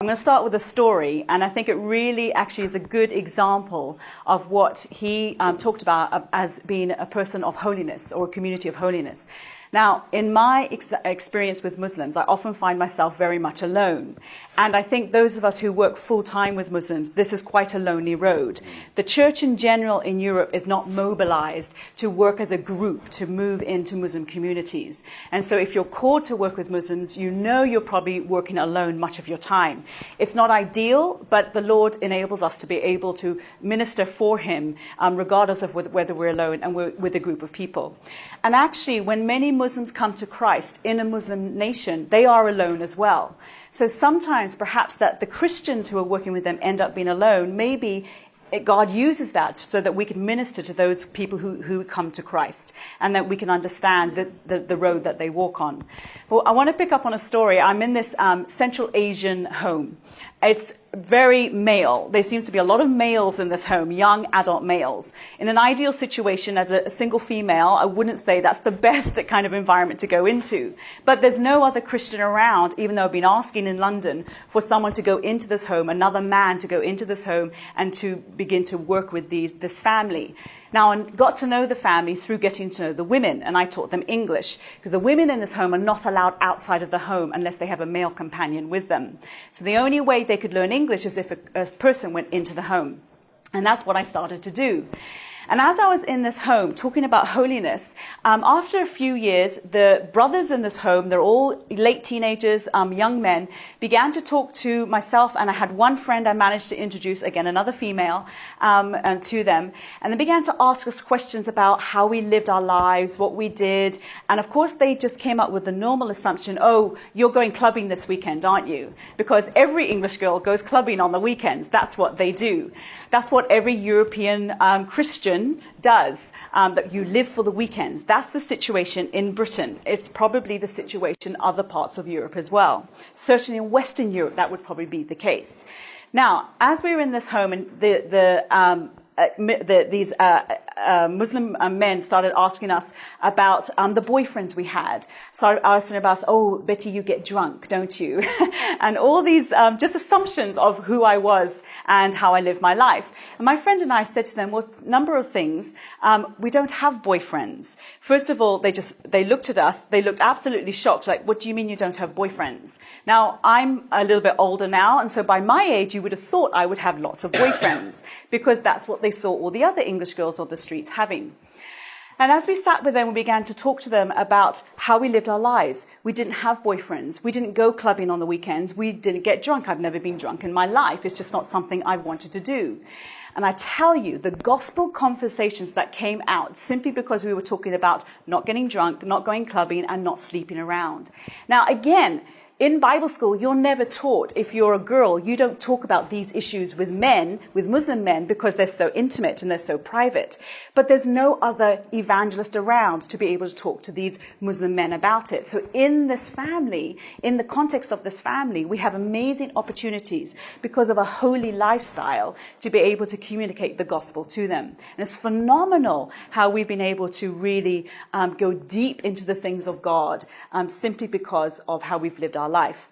I'm going to start with a story, and I think it really actually is a good example of what he talked about as being a person of holiness or a community of holiness. Now, in my experience with Muslims, I often find myself very much alone. And I think those of us who work full-time with Muslims, this is quite a lonely road. The church in general in Europe is not mobilized to work as a group, to move into Muslim communities. And so if you're called to work with Muslims, you know you're probably working alone much of your time. It's not ideal, but the Lord enables us to be able to minister for him, regardless of whether we're alone and we're with a group of people. And actually, when many Muslims come to Christ in a Muslim nation, they are alone as well. So sometimes perhaps that the Christians who are working with them end up being alone. Maybe God uses that so that we can minister to those people who come to Christ, and that we can understand the road that they walk on. Well, I want to pick up on a story. I'm in this Central Asian home. It's very male. There seems to be a lot of males in this home, young adult males. In an ideal situation, as a single female, I wouldn't say that's the best kind of environment to go into. But there's no other Christian around, even though I've been asking in London for someone to go into this home, another man to go into this home and to begin to work with this family. Now, I got to know the family through getting to know the women, and I taught them English, because the women in this home are not allowed outside of the home unless they have a male companion with them. So the only way they could learn English is if a person went into the home. And that's what I started to do. And as I was in this home talking about holiness, after a few years, the brothers in this home, they're all late teenagers, young men, began to talk to myself, and I had one friend I managed to introduce, again, another female, to them. And they began to ask us questions about how we lived our lives, what we did. And of course, they just came up with the normal assumption, oh, you're going clubbing this weekend, aren't you? Because every English girl goes clubbing on the weekends. That's what they do. That's what every European Christian does, that you live for the weekends. That's the situation in Britain. It's probably the situation in other parts of Europe as well. Certainly in Western Europe, that would probably be the case. Now, as we were in this home, and these Muslim men started asking us about the boyfriends we had. Started asking about, oh, Betty, you get drunk, don't you? And all these just assumptions of who I was and how I live my life. And my friend and I said to them, well, number of things. We don't have boyfriends. First of all, they looked at us. They looked absolutely shocked. Like, what do you mean you don't have boyfriends? Now, I'm a little bit older now. And so by my age, you would have thought I would have lots of boyfriends, because that's what they saw all the other English girls on the streets having. And as we sat with them, we began to talk to them about how we lived our lives. We didn't have boyfriends. We didn't go clubbing on the weekends. We didn't get drunk. I've never been drunk in my life. It's just not something I've wanted to do. And I tell you, the gospel conversations that came out simply because we were talking about not getting drunk, not going clubbing, and not sleeping around. Now, again, in Bible school, you're never taught, if you're a girl, you don't talk about these issues with men, with Muslim men, because they're so intimate and they're so private. But there's no other evangelist around to be able to talk to these Muslim men about it. So in this family, in the context of this family, we have amazing opportunities because of a holy lifestyle to be able to communicate the gospel to them. And it's phenomenal how we've been able to really go deep into the things of God, simply because of how we've lived our life.